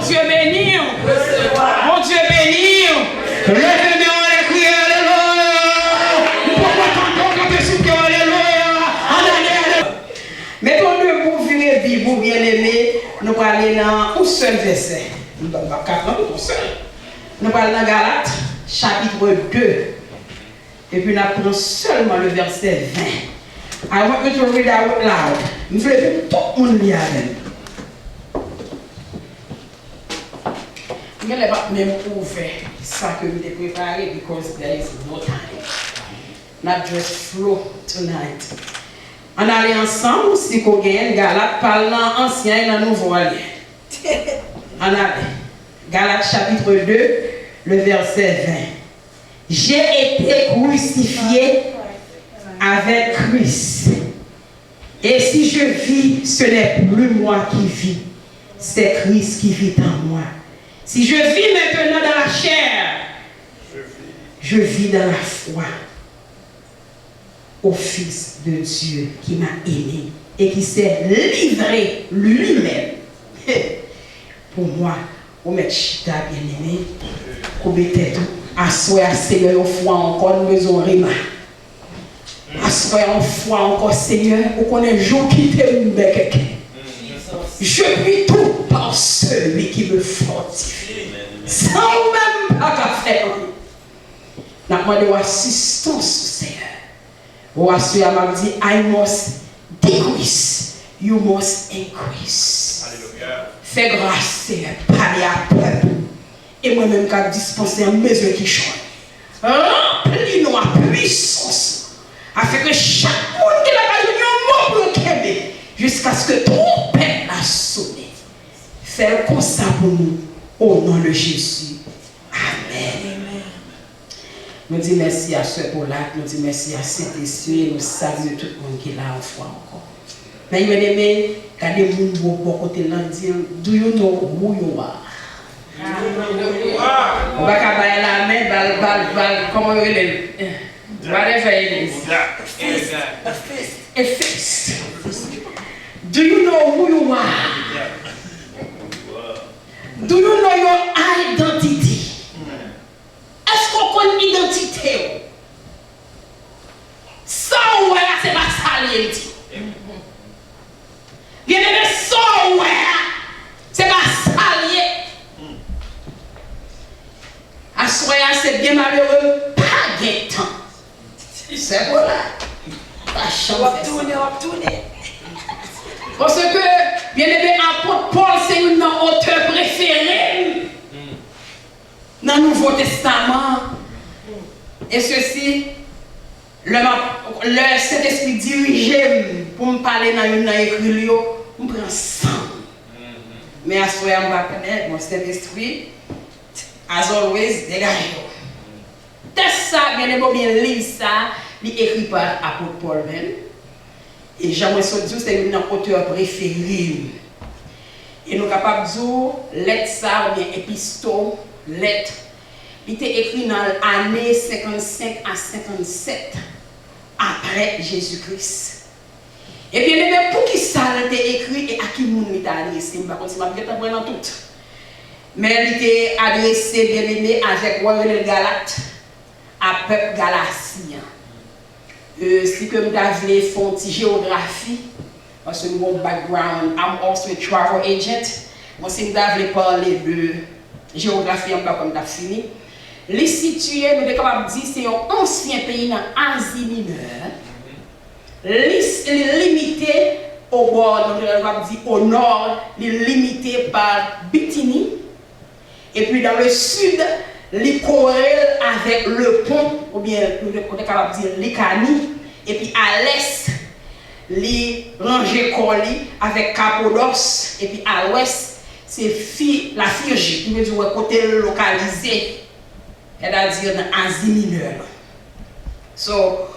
Dieu béni. Mon Dieu béni. Levez-moi les crier alléluia. Pourquoi t'entends quand tu souffles alléluia? Mettons debout, virez Bible, bien-aimé. Nous allons aller dans un seul verset. Nous allons pas Nous allons dans Galates, chapitre 2. Et puis nous apprenons seulement le verset 20. I want you to read out loud. Nous voulons tout le monde lire. Je ne vais pas même ouvrir ça que nous avons préparé because there is no time. Not just flow tonight. On allait ensemble, si vous avez Galates parlant ancien et dans nouveau allié. On allait. Galates chapitre 2, le verset 20. J'ai été crucifié avec Christ. Et si je vis, ce n'est plus moi qui vis, c'est Christ qui vit en moi. Si je vis maintenant dans la chair, je vis dans la foi au Fils de Dieu qui m'a aimé et qui s'est livré lui-même pour moi. Pour mettre chita bien aimé, pour mettre tout. Assoyez Seigneur, au foi encore, nous besoin de rima. Assoyez en foi encore, Seigneur, pour qu'on ait un jour qui t'aime quelqu'un. Je puis tout par celui qui me fortifie. Sans même pas qu'à faire. Nous demandons assistance, Seigneur. Ou assoyez m'a dit, I must decrease, you must increase. Alléluia. Fais grâce, Seigneur, parlez à peuple. Et moi-même, qui dispenser un besoin qui change. Remplis-nous à puissance. Afin que chaque monde qui n'a pas eu un mot pour le jusqu'à ce que ton peuple a sonné. Fais comme ça pour nous. Au nom de Jésus. Amen. Nous disons merci à ce Paulak, nous disons merci à Saint-Esprit, nous saluons tout le monde qui est là en foi encore. Mais il m'a dit, quand les gens vont côté là, dire, do you know who you are? On va caballer la main, comment il est? Whatever it is. A fist. Do you know who you are? Do you know your identity? Est-ce qu'on connaît l'identité? Ça, ouais, c'est pas ça, l'identité. Bien aimé, ça, ouais, c'est pas ça, l'identité. Assoyez, c'est bien malheureux, pas de temps. C'est voilà. Pas chance. Tourner. Parce que, bien aimé, apôtre Paul, c'est une auteur préférée dans le Nouveau Testament. Et ceci, le Saint-Esprit dirige pour me parler dans une écriture, je prends sang. Mais à ce moment-là, je vais connaître mon Saint-Esprit, as always, dégage. Test ça, bien aimé, bien lire ça, il écrit par apôtre Paul même. Et j'aimerais dire c'est une auteur préférée. Et nous sommes capables de dire, lettre ça, ou bien épisto, lettre. Il était écrit dans l'année 55 à 57 après Jésus-Christ. Et bien, même pour qui ça a été écrit et à qui monde il a adressé, je ne vais pas continuer à prendre tout. Mais il était adressé, bien aimé, avec le Galate, à peuple galatien. Si comme David font une géographie, parce que mon background, I'm also a travel agent. Moi, si David parler de géographie, on va comme fini. Les situés, nous sommes capables de dire, c'est un ancien pays dans l'Asie mineure. Les limité au bord, nous sommes dire au nord, les limité par Bithynie. Et puis dans le sud, les corrèles avec le pont, ou bien nous sommes capables de dire l'Icanie. Et puis à l'est, les rangées collées avec Cappadoce. Et puis à l'ouest, c'est la Phrygie, qui veut dire côté localisé. C'est-à-dire dans l'Asie mineure. So,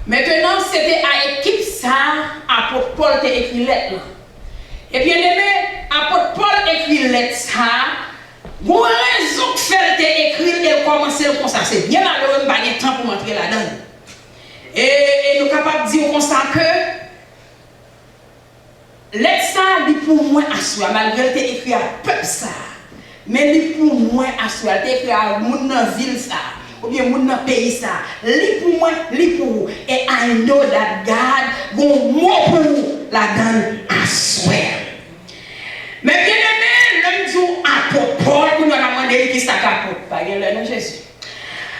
maintenant, c'était à l'équipe ça, apôtre Paul a écrit lettre. Et bien aimé, apôtre Paul écrit lettre ça, pour raison que fait écrire et commencer comme ça. C'est bien malheureux, pas de temps pour entrer là-dedans. Et nous sommes capables de dire comme ça que lettre ça, dit pour moi, malgré que écrit à peuple ça. Mais li pour moi assoir te écrit à moun dans ville ça ou bien moun dans pays ça. Li pour moi, li pour vous. Et I know that God gon mot pour vous la donne assoir. Mais bien aimé, l'homme dit apôtre Paul pour nous demander qui ça apôtre pas le nom Jésus.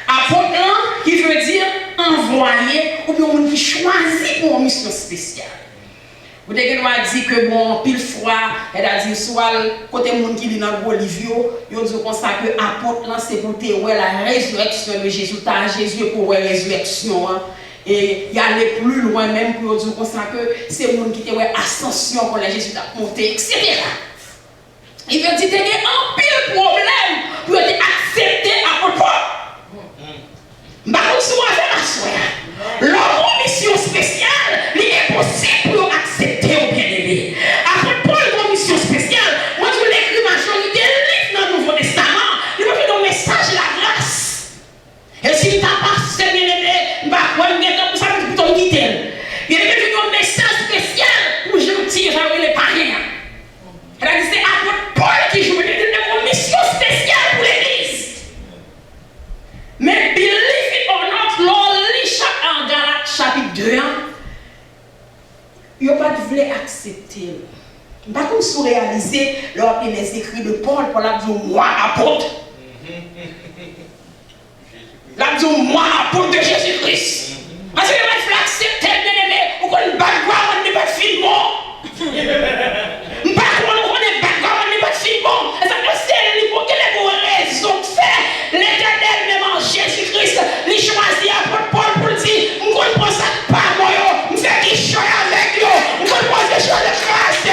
Apôtre qui veut dire envoyé ou bien monde qui choisi pour une mission spéciale. Vous avez dit que bon, pile fois, elle a dit soit côté monde qui lit dans le livre, il dit comme ça que apôtre là c'est pour te la résurrection de Jésus, ta Jésus pour la résurrection. Et il aller plus loin même pour dire comme ça que c'est monde qui te ascension pour la Jésus t'a monté, etc. Il veut dire qu'il y a un pile problème pour accepter apôtre Paul. Bah on soit avec ma soeur. Leur mission spéciale, il est possible pour accepter ou bien aimer. Apôtre Paul, une mission spéciale, moi je l'écris majorité livre dans le Nouveau Testament, il veut faire un message de la grâce. Et si tu n'as pas assez bien aimé, bah moi je vais pour ça que tu peux quitter. Il veut faire un message spécial pour gentil, j'avais les parents. Elle a dit c'est apôtre Paul qui joue une mission spéciale pour l'église. Mais believe it or not, l'on lit en Galates chapitre 2, il n'y a pas de voulu accepter. Par contre, si vous réalisez, lors des écrits de Paul, Paul a dit moi apôtre. Il a dit moi apôtre de Jésus-Christ. Parce que il faut accepter, bien aimé, ou qu'on ne bat pas, on ne bat pas de film bon. Par contre, on ne bat pas, on ne bat de film bon. Et ça veut dire quelle est pour raison de faire. L'Éternel, même en Jésus-Christ, il choisit apôtre Paul pour dire on ne prend ça pas moi, on fait qu'il choisit avec eux, on ne prend des choses de grâce,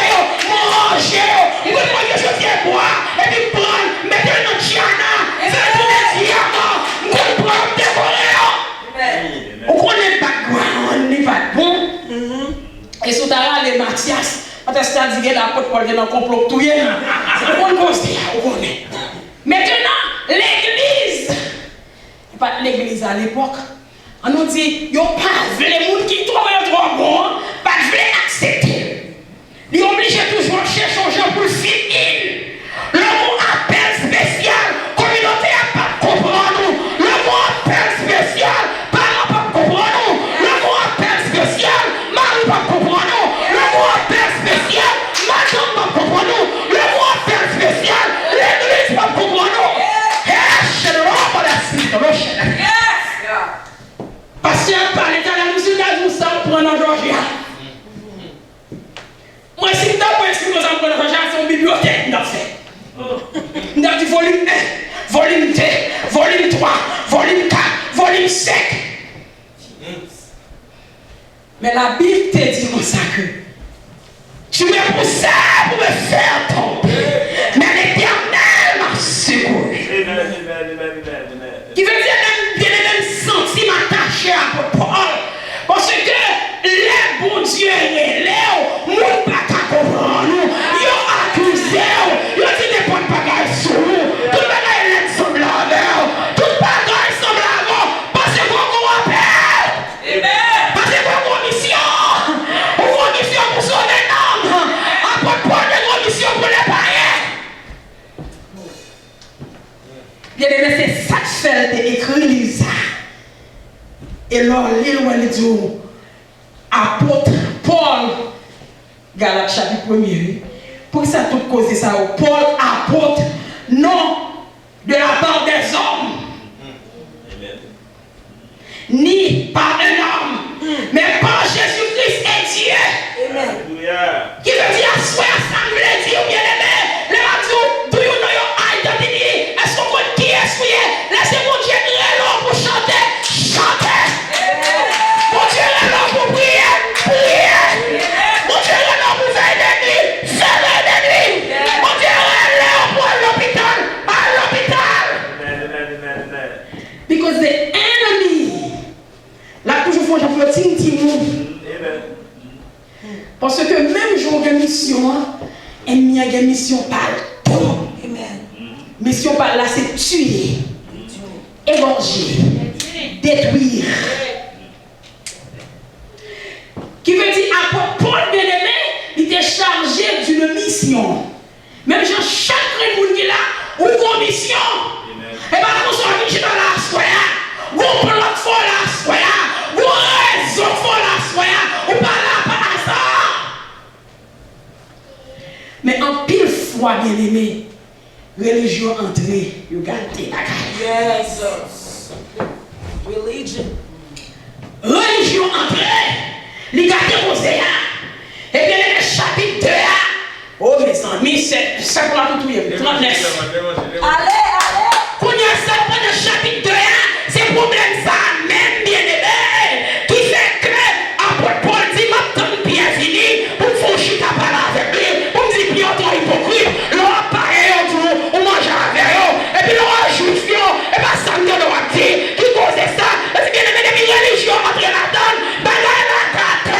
manger, on ne prend des choses de boire, et puis prendre, mettre dans le Diana, faire des diamants, on ne prend des volets. On connaît pas quoi, on n'est pas bon. Et sous ta les Mathias, Mathias a dit que l'apôtre Paul est dans le complot tout. C'est une cause, on connaît. Maintenant, l'église, pas l'église à l'époque, on nous dit, il n'y a pas les gens qui trouvent trop bon, pas de accepter. Ils sont obligés toujours de chercher un gens pour le fit in. Le mot appel spécial, communauté n'a pas comprendre. Le mot appel spécial, parents pas comprendre. Le mot appel spécial, mari pas comprendre. Le mot appel spécial, madame pas comprendre. Le mot appel spécial, l'église pas comprendre. Parce que par l'état de la musique, nous sommes prenant en Georgia. Moi, si tu as pensé que nous sommes prenant en Georgia, c'est une bibliothèque. Nous avons dit volume 1, volume 2, volume 3, volume 4, volume 5. Mais la Bible te dit comme ça que tu me pousses pour me faire tomber. Mais l'Éternel m'a secouru. Qui veut dire même bien les mêmes sentiments attachés à Paul. Parce que les bons dieux et les moun pas comprendre nous. Ils ont accusé, ils ont dit des bonnes bagailles sur nous. Tout le bagaille est semblable. Tout le bagaille est semblable. Parce qu'on appelle. Parce qu'on a mission. On a une mission pour sauver l'homme. Apôtre Paul a une mission pour les païens. Bien aimé, c'est ça que fait écrire ça. Et là, il dit apôtre Paul, Galates chapitre 1er. Pour ça, tout cause ça, Paul apôtre, non de la part des hommes, ni par un homme, mais par Jésus-Christ et Dieu. Amen. Qui veut dire, soit assemblé, Dieu bien aimé, le radio, do you know your identity? Est-ce qu'on connaît qui est-ce qu'il est? Laissez-moi Dieu là pour chanter, chanter. Mon Dieu est là pour prier, prier. Mon Dieu est là pour faire des nuits, faire des nuits. Mon Dieu est là pour l'hôpital, à l'hôpital. Because the enemy, là toujours faut que je parce que même jour de mission, il y a une mission par tout. Mission par là, c'est tuer, égorger, détruire. Qui veut dire, apôtre Paul bien-aimé, il était chargé d'une mission. Même Jean, chaque monde qui est là, ou fois, bien aimé, religion entrée, vous gardez la caille. Yes. Religion. Religion entrée, les gardez vos et bien le chapitre 2. Oh mes amis, c'est ça pour la tout 39. Allez. Quand il y a ça dans le chapitre 2, c'est problème ça, même bien aimé, qui fait que apôtre Paul dit maintenant bien fini, pour faire chita parler avec lui, pour me dire bien trop hypocrite, l'on pareil on mange avec eux, et puis l'on ajoute et pas ça me doit dire, qui cause ça, parce que bien aimé des religions entre la donne, bagaille la carte.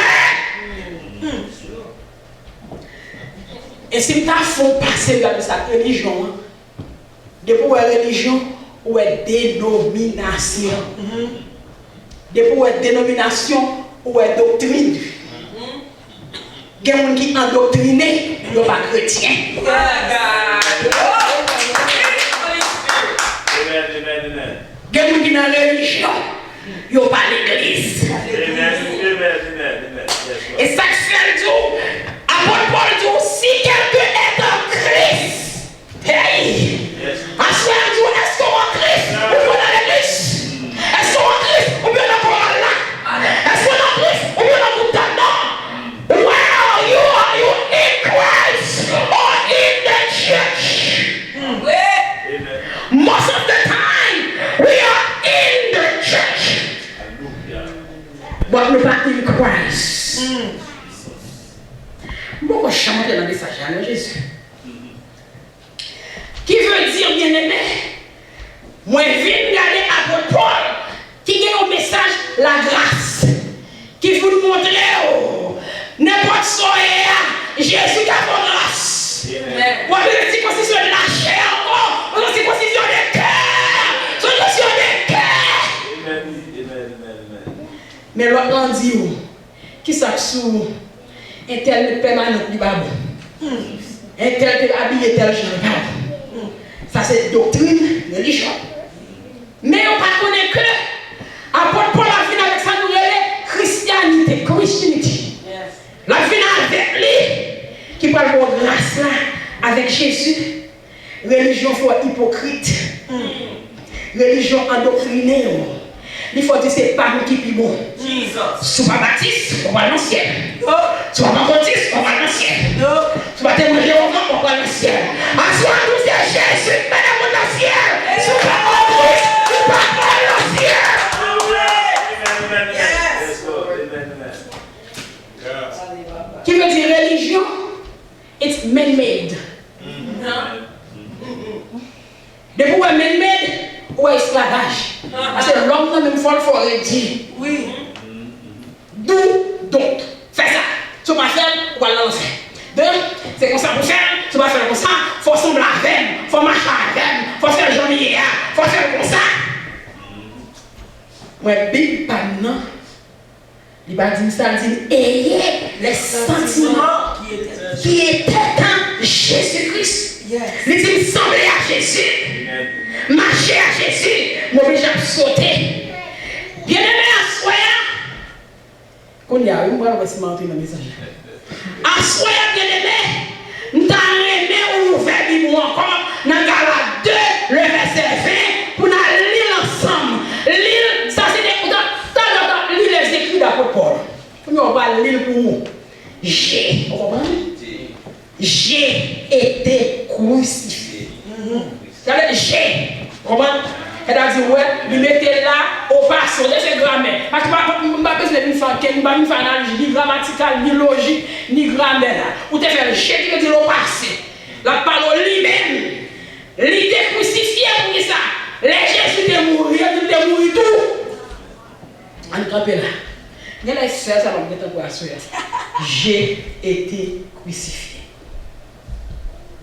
Et si tu as fait passer dans cette religion, depuis la religion, ou est dénomination. Depuis la dénomination, ou est doctrine. Il y a des gens qui sont endoctrinés, ils ne sont pas chrétiens. Il y a des gens qui sont dans la religion, ils ne sont pas l'église. Et ça fait tout. Apôtre Paul dit, si quelqu'un est en Christ, hey! Est-ce qu'on est en Christ ou bien dans l'église? Est-ce qu'on est en Christ ou bien dans le là? Est-ce qu'on est en Christ ou bien dans le temps? Well, are you in Christ or in the church? Most of the time, we are in the church. But we're not in Christ. Pourquoi chanter dans le message de Jésus? Qui veut dire, bien aimé, moi je viens regarder apôtre Paul, qui a un message, la grâce, qui vous montrer, n'importe quoi, Jésus qui a la grâce. Moi je dis constitution de la chair encore, moi je dis constitution de cœur, constitution de cœur. Mais l'autre on dit, qui s'appelle sous un tel permanent du babou, un tel habillé tel genre. Ça c'est doctrine, religion. Mais on ne connaît que apôtre Paul a fini avec sa nouvelle christianité, Christianity. La fini avec lui, qui parle de grâce là, avec Jésus. Religion faut hypocrite. Religion endoctrinée. Il faut dire c'est pas nous qui est bon. Si tu vas baptiste, on va dans le ciel. Si tu vas baptiste, on va dans le ciel. Tu vas te manger au vent, on va dans le ciel. Assois nous c'est Jésus, mais dans le ciel. Si tu vas en Christ, tu vas dans le ciel. Qui veut dire religion? It's man-made. Depuis où est man-made, où est esclavage? Parce que l'homme n'a même pas le dire. Oui. D'où donc? Fais ça. Tu vas faire, ou va lancer. Deux, c'est comme ça pour faire, tu vas faire comme ça. Il faut sembler avec, il faut marcher avec, il faut faire journée, il faut faire comme ça. Moi, Bible, pas non. Il va dire ça, il dit, ayez les sentiments qui étaient en Jésus-Christ. Il dit, sembler à Jésus. Marcher à Jésus. Moi, j'ai sauté. Bien aimé à soi. Qu'on y a, on va se mentir dans le message. À soi, bien aimé, nous avons aimé ouvrir la Bible encore dans Galates 2, le verset 20, pour nous lire ensemble. Lire, ça c'est des. Lire les écrits d'apôtre Paul. On va lire pour nous. J'ai, vous comprenez? J'ai été crucifié. J'ai, vous comprenez? Elle a dit, ouais, il mettait là au passé, c'est grammaire. Parce que je ne vais pas faire une analyse ni grammaticale, ni logique, ni grammaire. Ou tu fais le j'ai qui veut dire au passé. La parole lui-même, il était crucifié pour ça. Les Jésus étaient morts, il était mort tout. On campe là. Il y a les sœurs, ça va me mettre en quoi. J'ai été crucifié.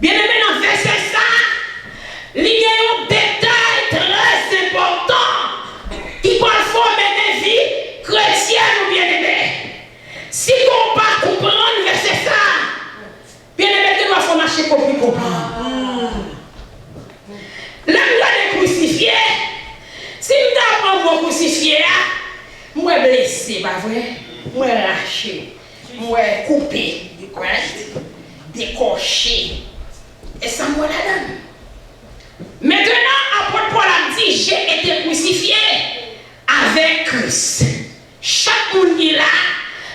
Bien aimé dans le verset ça, il y a un détail très important qui peut former des vies chrétiennes ou bien aimées. Si on ne peut pas comprendre verset ça, bien aimé, tu dois marcher pour plus comprendre. L'homme doit être crucifié. Si nous avons crucifié, moi blessé, pas vrai? Moi arraché, moi coupé, décoché. Et ça moi la donne. Maintenant, apôtre Paul a dit, j'ai été crucifié avec Christ. Chaque monde qui est là,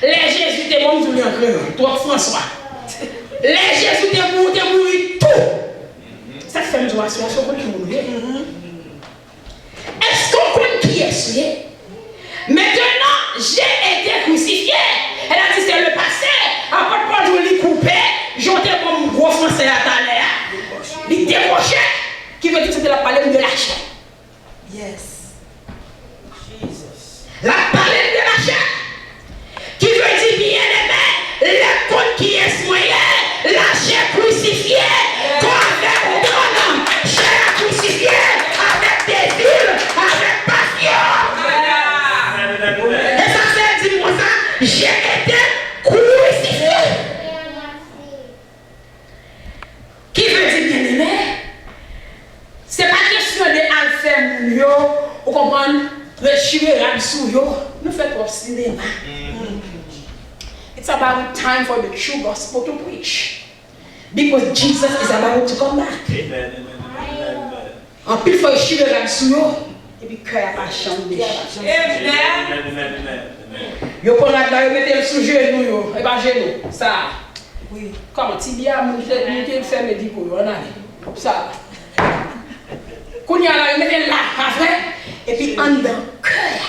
les Jésus étaient morts, nous en créole. Toi, François. Les Jésus étaient morts, tout. Ça fait une joie, c'est un peu qui mourir. Est-ce qu'on connaît qui est ce? Maintenant, j'ai été crucifié. Elle a dit, c'est le passé. Apôtre Paul, je l'ai coupé. J'étais comme un gros français à ta l'air. Il décrochait. Qui veut dire que c'était la palette de la chair. Yes. Jesus. La palette de la chair. Qui veut dire bien aimé, le côte qui est soigné, la chair crucifiée, qu'on avec un homme, chair crucifiée, avec des villes, avec passion. Et ça c'est dit moi ça, j'ai été crucifié. Qui veut dire bien aimé? C'est pas question de faire moun yo, vous comprenez? Retirer la sou yo, nous faisons trop cinéma. It's about time for the true gospel to preach. Because Jesus is about to come back. En plus, il faut retirer la sou yo, et puis cœur va changer. Yo prend la là, yo mettez le sous genou yo, et pas genou, ça. Oui. Comment tibia, mon fait médicaux, on a ça. Quand il y a là, il met là, après, et puis en dedans, cœur.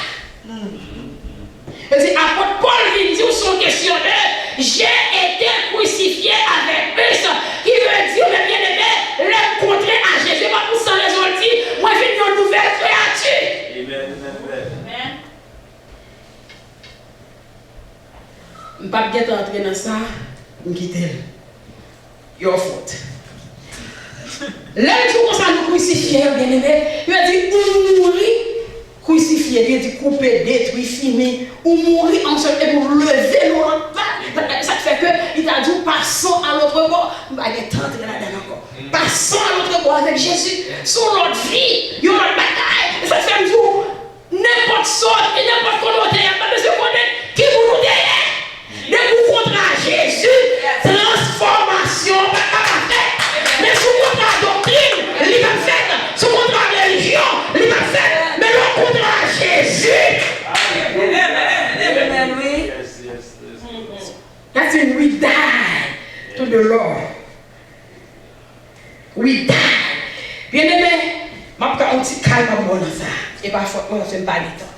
Et c'est apôtre Paul qui dit son question de j'ai été crucifié avec Christ, qui veut dire, mais bien aimé, le contraire à Jésus, pas pour ça les autres dit, moi je suis une nouvelle créature. Amen. Je ne vais pas bien entrer dans ça, je quitte. Your faute. L'un jour, ça nous crucifier, bien aimé, il a dit, ou mourir, crucifié, il a dit, couper, détruire, fini, ou mourir ensemble, et pour lever l'autre part. Ça fait que, il a dit, passons à l'autre bord, il va être tenté là-dedans encore. Passons à l'autre bord avec Jésus, sur notre vie, il y a notre bataille. Ça fait un jour, n'importe sorte, et n'importe quoi, il n'y a pas besoin de connaître qui vous nous derrière. Dès que vous contre Jésus, transformation, mais sous contre la doctrine, il va faire, sous contre la religion, il va faire, mais le contre Jésus. Amen. Oui. That's when we die to the Lord. We die. Bien aimé, je vais faire un petit calme dans ça. Et parfois, on ne fait pas du temps.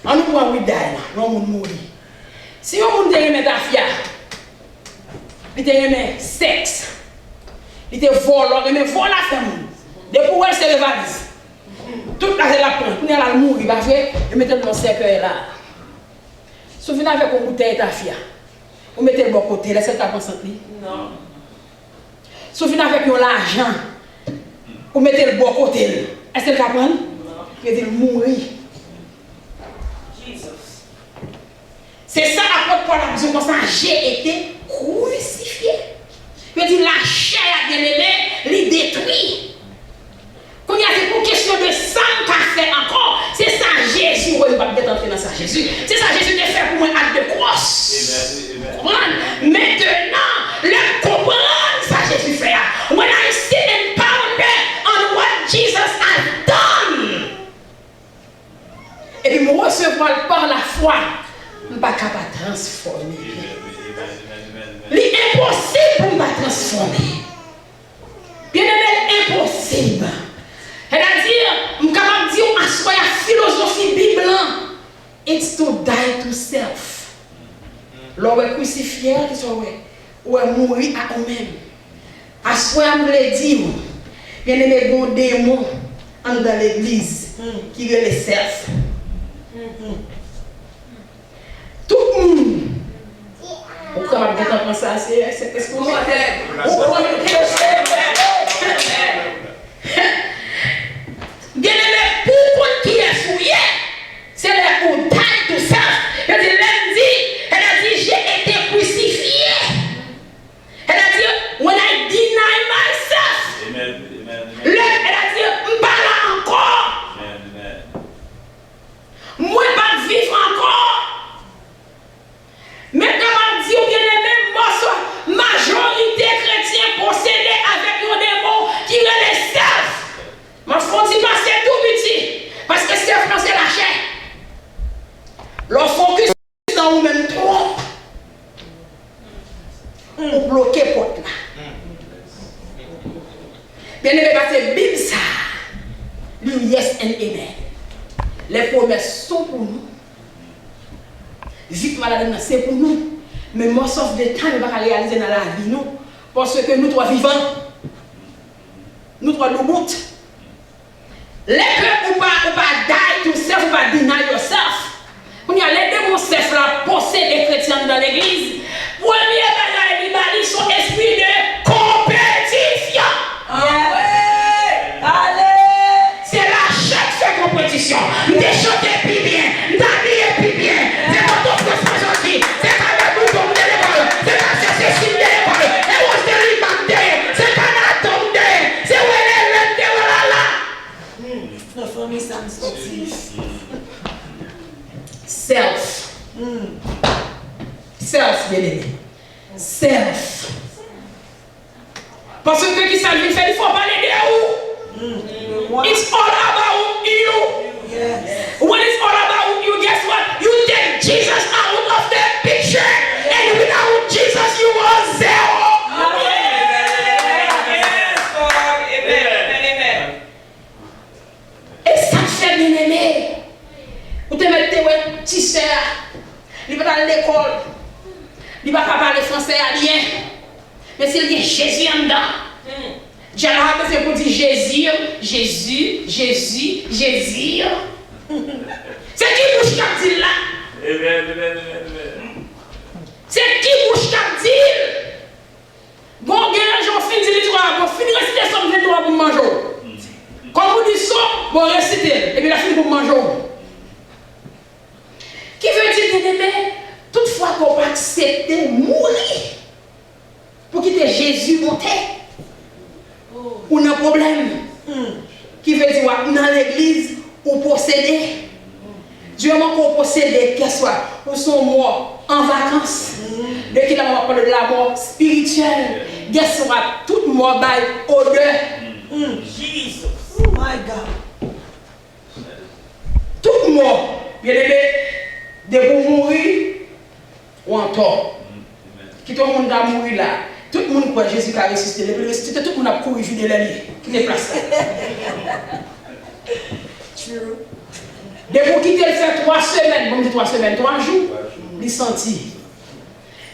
On nous prend we die là, on mourir. Si on nous dit ta fille, il te aimé sexe. Il te vole, il vole la femme. Depuis où elle se révalise. Toute la vie la prend. Quand elle a mourir, il va faire, il met le cercueil là. Si vous avec une bouteille ta fille, vous mettez le bon côté, laissez ta consentante. Non. Si vous avec l'argent, vous mettez le bon côté. Est-ce qu'elle comprend? Non. Il dit mourir. C'est ça apôtre Paul a besoin comme ça. J'ai été crucifié. Il dit la chair bien aimé, les détruit. Quand il y a une question de sang qu'a fait encore, c'est ça Jésus. On ne va pas entrer dans ça Jésus. C'est ça Jésus qui a fait pour moi acte de crosse. Maintenant, le comprendre ça Jésus fait. When I sit and ponder on what Jesus has done. Et puis me recevoir par la foi. Je ne suis pas capable de transformer. C'est impossible pour me transformer. Bien aimé, impossible. C'est-à-dire, je suis capable de dire à la philosophie biblique, it's to die to self. L'on est crucifié, ou est mourir à nous-mêmes. À soi, je me dis, bien aimé, bon démon dans l'église qui est le self. Tout le monde. Pourquoi on va penser à ça? C'est ce qu'on va faire. Bien aimé, pour qui est fouillé, c'est le pour die to self. Elle a dit, j'ai été crucifié. Elle a dit, when I deny myself. Amen. Elle a dit, je pas là encore. Moi, pas vivre encore. Mais comme on dit, bien aimé, majorité chrétienne possédée Les promesses sont pour nous. Victoire là-dedans, c'est pour nous. Mais moi, sauf de temps, nous ne pouvons pas réaliser dans la vie, nous. Parce que nous trois vivants, nous trois nous bouts. Les que ou pas die yourself, ou pas deny yourself. Quand il y a les démons self là, posséder les chrétiens dans l'église. Premier bagage, ils sont esprit de compétition. Allez! C'est la chaque fait compétition. Nous chanter plus bien, d'habiller plus bien. C'est mon tour de ce gentil. C'est quand le bouton de l'école. C'est quand c'est Cécile de l'école. Et où c'est l'imam. C'est quand la tombe. C'est où elle est là. La famille, ça me sortit. Self. Self, bien aimé. Self. Parce que qui ça lui fait, il faut parler de où? It's all about you. Yes. When it's all about you, guess what? You take Jesus out of the picture. And without Jesus, you are zero. Et ça fait bien aimé. Vous te mettez un petit sœur. Il va dans l'école. Il va pas parler français à rien. Mais s'il dit Jésus en dedans. J'ai besoin pour dire Jésus, Jésus, Jésus, Jésus. C'est qui bouche qui dit là? C'est qui bouche qui dit? Bon, j'en finis l'histoire, bon, finis réciter son 23 pour manger. Comme vous dites ça, bon, réciter, et puis la fin pour manger. Qui veut dire, bien aimé, toutefois qu'on va accepter mourir pour quitter Jésus monter, ou un problème. Qui veut dire, dans l'église, ou posséder. Dieu m'a qu'on posséder, qu'est-ce soit, ou son morts en vacances. De qui la parle de la mort spirituelle. Qu'est-ce soit, toute mort baille odeur. Jesus. Oh my God. Toute mort, bien aimé, de pour mourir ou en tort. Qui tout le monde a mouru là. Tout le monde croit Jésus qui a ressuscité. Le ressuscité, tout le monde a couru de l'année. Qui n'est pas ça. True. De pour quitter le fait 3 semaines, bon, 3 semaines, 3 jours, il sentit.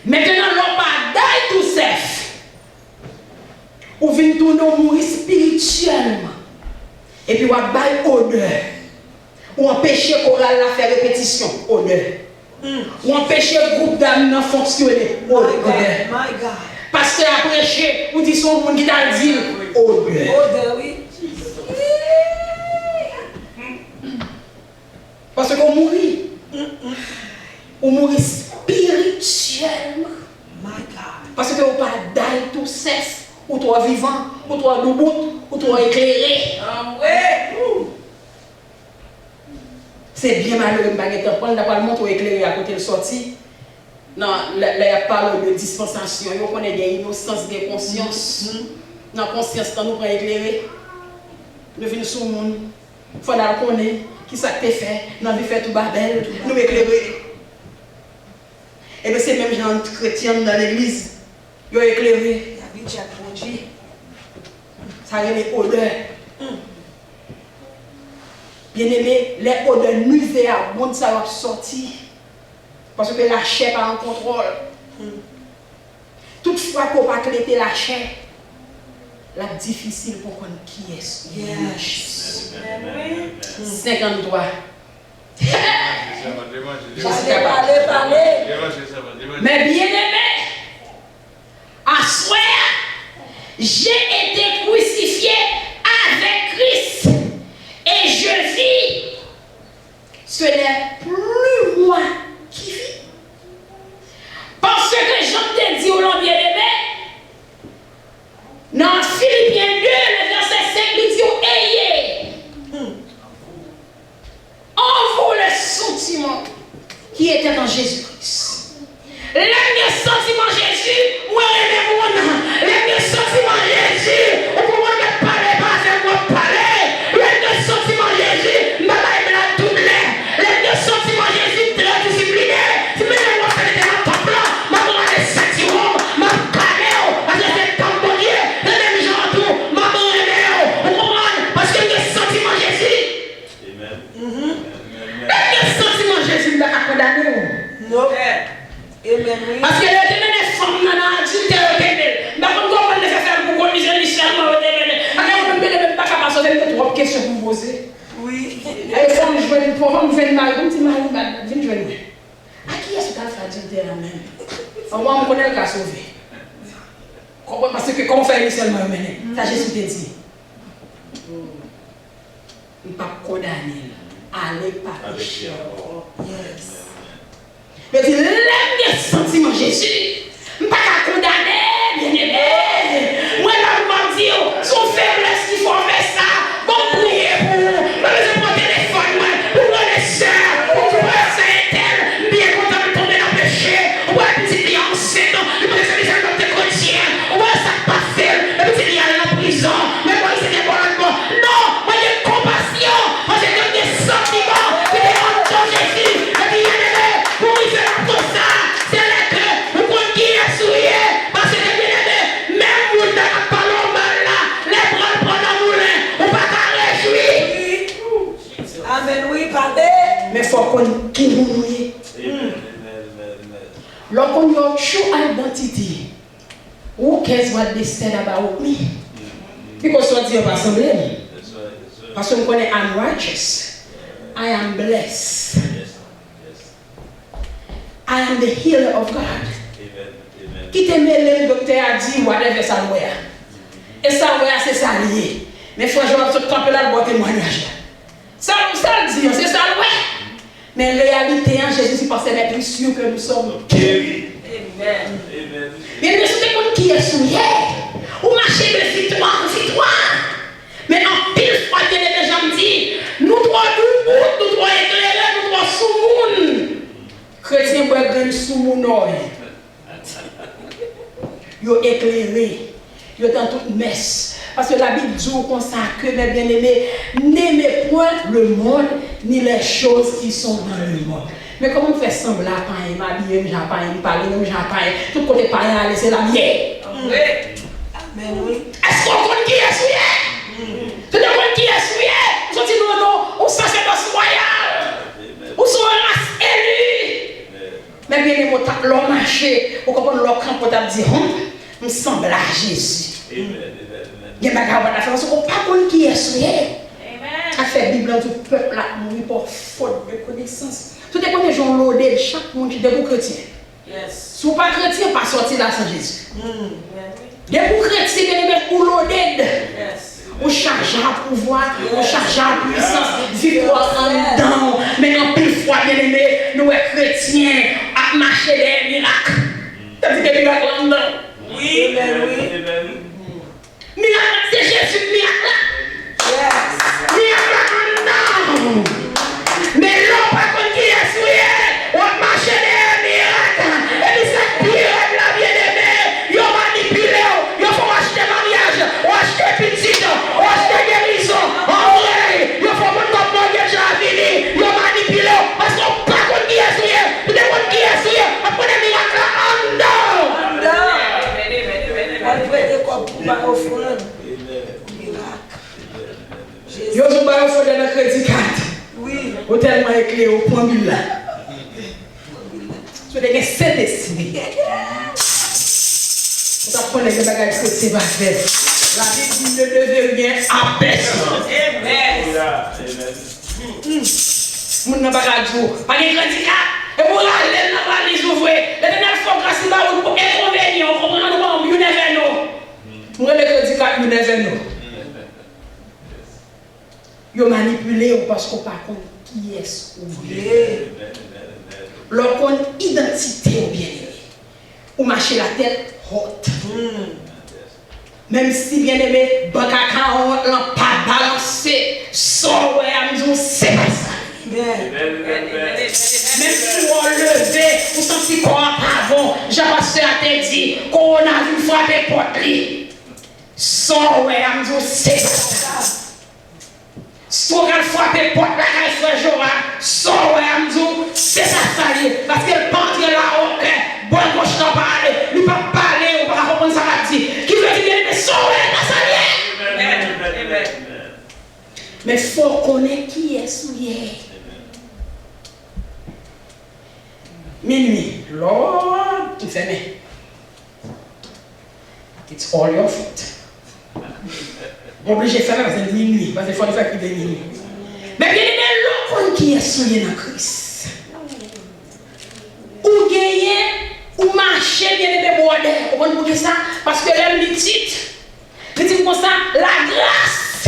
Maintenant, l'on pas d'aille tout self. Ou vient tourner mourir spirituellement. Et puis, on va bailler odeur. Ou empêcher chorale à faire répétition, odeur. Ou empêcher le groupe d'âmes de fonctionner, odeur. My God. Parce que après prêcher, ou dit son monde qui t'a dit, odeur. Odeur, oui. Parce qu'on mourit. On mourit spirituellement. My God. Parce que on pas d'aille tout self. Ou toi vivant, ou toi debout, ou toi éclairé. C'est bien malheureux, je ne vais pas le montrer éclairé à côté de sortie. Non, là, il y a parlé de dispensation. Il connaît des innocences, des consciences. Dans la conscience, quand nous prenons éclairé, nous venons sur le monde. Il faut connaître qui ça te fait. Nous avons fait tout Babel, nous éclairer. Et bien, c'est même gens chrétiens dans l'église. Ils ont éclairé. Ça a les odeurs. Bien aimé, les odeurs nuisent à monde, ça va sortir. Parce que la chair pas en contrôle. Toutefois, qu'on va cléter la chair, la difficile pour qu'on qui est. Yes. 53. Parlez. Mais bien aimé, à soir, j'ai été crucifié avec Christ et je vis. Ce n'est plus moi qui vis. Parce que Jean te dit au long bien aimé, dans Philippiens 2, le verset 5, il dit ayez en vous le sentiment qui était dans Jésus-Christ. Le sentiment Jésus, moi le sentiment Jésus, on peut me parler, pas de moi parler. Le sentiment Jésus, ma life la toute l'air. Le sentiment Jésus, très discipliné. Si vous voulez moi faire des temps blancs, ma maman est sentiments, ma caméo, parce que c'est tant bon Dieu, le même genre tout, ma maman est méo. Vous comprenez? Parce que le sentiment Jésus. Amen. Quel sentiment Jésus n'a pas condamné? Non. Amen. Parce que les femmes dans l'adultère, mais comment on nécessaire pour conduire l'initialement au démêlé? Alors, on ne peut même pas capable de poser trois questions pour vous poser. Oui. Et quand je vais pour vous venir mal, vous dites mal, viens jouer. À qui est-ce que tu as fait adultère même? On va me connaître le cas sauvé. Parce que comment faire initialement, ça Jésus t'a dit. Il ne pas condamner. Allez pas pécher. Yes. Mais il aime les sentiments Jésus. Je ne pas condamner, bien aimé. Moi, là, je dis, son faiblesse, il faut faire ça. Bon, prier pour vous. Je mon téléphone, pour les soeurs, pour vous, ça est tel. Bien content de tomber dans le péché. Ouais, petit lit enceinte. Je me suis mis dans le chrétien. Ouais, ça n'a pas fait. Le petit lit allé en prison. Mais moi, c'est des bonnes. Non, moi, j'ai compassion. Moi, j'ai des sentiments. Qui est en ton Jésus. Et puis, bien aimé, pour y faire tout ça, c'est là que vous continuez à souiller. Parce que, bien aimé, même vous n'avez pas l'homme là, les bras pendant le moulin, on va pas réjouir. Amen. Oui, parlez. Mais il faut qu'on qui nous mouille. Lorsqu'on a une true identity, who cares what they said about me? Because what you have assembled. Parce que je connais I'm righteous. I am blessed. I am the healer of God. Qui te mêle, le docteur a dit, whatever ça doit. Et ça doit, c'est ça lié. Mais frère, je vais te camper là pour témoignage. Ça dit, c'est ça doit. Mais en réalité, Jésus, c'est parce qu'il est plus sûr que nous sommes guéris. Amen. Mais ne sais pas qui est souillé. Ou marcher de victoire en victoire. Mais en pile fois, il y a des gens qui disent, nous trois éclairés, nous trois sous-moun. Chrétiens peuvent gagner sous-moun. Ils sont éclairés. Ils sont dans toute messe. Parce que la Bible dit qu'on que mes bien-aimés, n'aimez point le monde ni les choses qui sont dans le monde. Mais comment on fait semblant à païen, m'habiller, j'appaïen, parler, j'appaïen, tout côté païen, c'est la mienne. Amen. Oui. Est-ce qu'on connaît qui est souillé? Tout le monde qui est souillé? Ils ont dit non, on sacerdoce royal. Ou sont race élue. Mais bien aimé, l'homme marché, ou comprendre l'homme camp pour dire, on semble à Jésus. Il y a des gens qui ne pas qui est souillé. A fait Bible dans tout peuple là, mourir pour faute de connaissance. Tout est comme les gens loadés, chaque monde qui est pour chrétien. Yes. Si vous n'êtes pas chrétien, pas sortir là sans Jésus. Des pour chrétiens, vous loadés. Yes. Vous chargez à pouvoir, vous chargez à puissance, victoire en dedans. Mais en plus fois, bien aimé, nous les chrétiens, à marcher des miracles. T'as dit des miracles en dedans? Oui. Oui. Miracle, c'est Jésus, miracle. Yes. Non. Mais l'homme pas qu'on qui est souillé, on marche des miracles. Et puis cette pire la bien-aimée, ils ont manipulé, ils font acheter mariage, on acheter petite, on acheter guérison, en vrai, ils font mon comme mortgage à venir, ils ont manipulé, parce qu'on pas qu'on qui est souillé, tout le monde qui est souillé, on prend des miracles en dedans. On prête quoi pour ma offrande? Yo sont pas au fond de la crédit carte. Oui. Ou tellement éclairé au point de là. Tu as des sept destinées. Tu apprends les bagages que c'est pas fait. La Bible dit ne devez rien à personne. Amen. Mon n'a pas radio, pas de crédit carte. Et pour aller dans la valise ouvrir, la dernière fois grâce à vous pour inconvénient, on comprend nous, you never know. Moi le crédit carte, you never know. Yo manipulé parce qu'on pas compte qui est ou leur compte identité ou bien ou marcher la tête haute. Même si bien aimé banque account n'a pas balancé son ouais amusons c'est pas ça. Même si on levé ou senti qu'on a avant Jean-Pasteur a dit qu'on a vu frapper porte li son ouais amusons c'est pas ça. Soit qu'elle frappe porte la caille frère Joa, soit Amzou, c'est ça salier. Parce qu'elle pense là, ok, bon gauche n'a pas aller, il ne peut pas parler, ou pas comprendre ça va dire. Qui veut dire, mais soit la salier. Mais il faut connaître qui est est souillé. Minuit, Lord, tu fais. It's all your fault. Obligé de faire parce que c'est minuit, parce qu'il faut faire qu'il est minuit. Mais bien aimé, l'autre qui est souillé dans Christ. Ou gagner, ou marcher, bien aimé, border. Vous comprenez ça? Parce que l'homme dit titre. Il dit comme ça, la grâce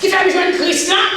qui fait besoin de Christ là.